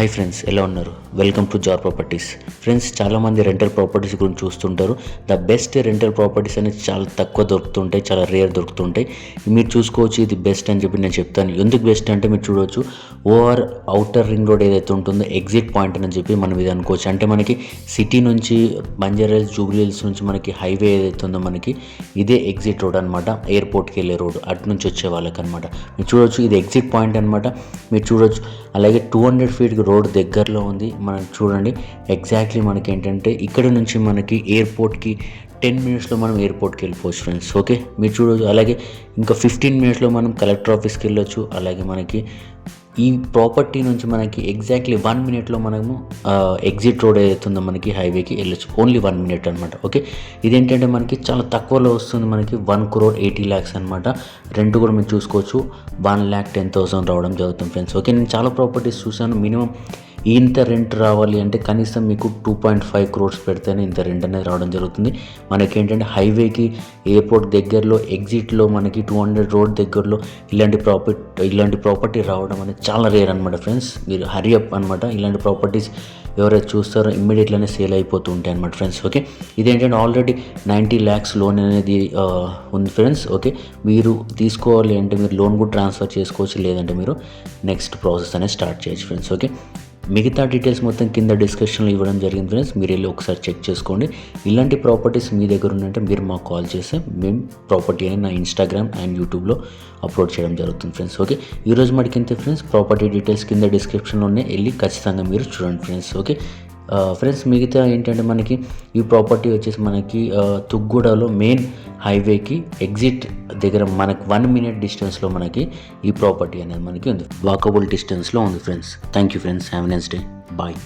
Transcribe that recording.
Hi friends, ఎలా ఉన్నారు? Welcome to jar properties. Friends, చాలామంది రెంటల్ ప్రాపర్టీస్ గురించి చూస్తుంటారు. ద బెస్ట్ రెంటల్ ప్రాపర్టీస్ అనేది చాలా తక్కువ దొరుకుతుంటాయి, చాలా రేర్ దొరుకుతుంటాయి. మీరు చూసుకోవచ్చు, ఇది బెస్ట్ అని చెప్పి నేను చెప్తాను. ఎందుకు బెస్ట్ అంటే మీరు చూడవచ్చు, ఓవర్ అవుటర్ రింగ్ రోడ్ ఏదైతే ఉంటుందో ఎగ్జిట్ పాయింట్ అని చెప్పి మనం ఇది అనుకోవచ్చు. అంటే మనకి సిటీ నుంచి బంజారాహిల్స్, జూబ్లీహిల్స్ నుంచి మనకి హైవే ఏదైతే ఉందో మనకి ఇదే ఎగ్జిట్ రోడ్ అనమాట. ఎయిర్పోర్ట్కి వెళ్ళే రోడ్ అటు నుంచి వచ్చే వాళ్ళకి అనమాట. మీరు చూడవచ్చు, ఇది ఎగ్జిట్ పాయింట్ అనమాట. మీరు చూడవచ్చు, అలాగే 200 ఫీట్ రోడ్ దగ్గరలో ఉంది. మనం చూడండి, ఎగ్జాక్ట్లీ మనకి ఏంటంటే ఇక్కడ నుంచి మనకి ఎయిర్పోర్ట్కి 10 మినిట్స్లో మనం ఎయిర్పోర్ట్కి వెళ్ళిపోవచ్చు ఫ్రెండ్స్. ఓకే, మీరు చూడవచ్చు. అలాగే ఇంకా 15 మినిట్స్లో మనం కలెక్టర్ ఆఫీస్కి వెళ్ళొచ్చు. అలాగే మనకి ఈ ప్రాపర్టీ నుంచి మనకి ఎగ్జాక్ట్లీ 1 మినిట్లో మనము ఎగ్జిట్ రోడ్ ఏదైతే ఉందో మనకి హైవేకి వెళ్ళొచ్చు. ఓన్లీ 1 మినిట్ అనమాట. ఓకే, ఇదేంటంటే మనకి చాలా తక్కువలో వస్తుంది. మనకి 1,80,00,000 అనమాట. రెంట్ కూడా మీరు చూసుకోవచ్చు, 1,10,000 రావడం జరుగుతుంది ఫ్రెండ్స్. ఓకే, నేను చాలా ప్రాపర్టీస్ చూసాను. మినిమం ఇంత రెంట్ రావాలి అంటే కనీసం మీకు 2.5 crores పెడితేనే ఇంత రెంట్ అనేది రావడం జరుగుతుంది. మనకేంటంటే హైవేకి ఎయిర్పోర్ట్ దగ్గరలో ఎగ్జిట్లో మనకి 200 రోడ్ దగ్గరలో ఇలాంటి ప్రాపర్టీ రావడం అనేది చాలా రేర్ అనమాట ఫ్రెండ్స్. మీరు హరీ అప్ అనమాట. ఇలాంటి ప్రాపర్టీస్ ఎవరైతే చూస్తారో ఇమ్మీడియట్గానే సేల్ అయిపోతూ ఉంటాయి అనమాట ఫ్రెండ్స్. ఓకే, ఇదేంటంటే ఆల్రెడీ 90 lakhs లోన్ అనేది ఉంది ఫ్రెండ్స్. ఓకే, మీరు తీసుకోవాలి అంటే మీరు లోన్ కూడా ట్రాన్స్ఫర్ చేసుకోవచ్చు, లేదంటే మీరు నెక్స్ట్ ప్రాసెస్ అనేది స్టార్ట్ చేయొచ్చు ఫ్రెండ్స్. ఓకే, మిగతా డీటెయిల్స్ మొత్తం కింద డిస్క్రిప్షన్లో ఇవ్వడం జరిగింది ఫ్రెండ్స్. మీరు వెళ్ళి ఒకసారి చెక్ చేసుకోండి. ఇలాంటి ప్రాపర్టీస్ మీ దగ్గర ఉన్నంటే మీరు మాకు కాల్ చేస్తే మేము ప్రాపర్టీ అని నా ఇన్స్టాగ్రామ్ అండ్ యూట్యూబ్లో అప్లోడ్ చేయడం జరుగుతుంది ఫ్రెండ్స్. ఓకే, ఈరోజు మటుకింతే ఫ్రెండ్స్. ప్రాపర్టీ డీటెయిల్స్ కింద డిస్క్రిప్షన్లోనే వెళ్ళి ఖచ్చితంగా మీరు చూడండి ఫ్రెండ్స్. ఓకే ఫ్రెండ్స్, మిగతా ఏంటంటే మనకి ఈ ప్రాపర్టీ వచ్చేసి మనకి తుగ్గూడలో మెయిన్ హైవేకి ఎగ్జిట్ దగ్గర మనకి 1 minute డిస్టెన్స్లో మనకి ఈ ప్రాపర్టీ అనేది మనకి ఉంది. వాకబుల్ డిస్టెన్స్లో ఉంది friends. Thank you friends. Have a nice day. Bye.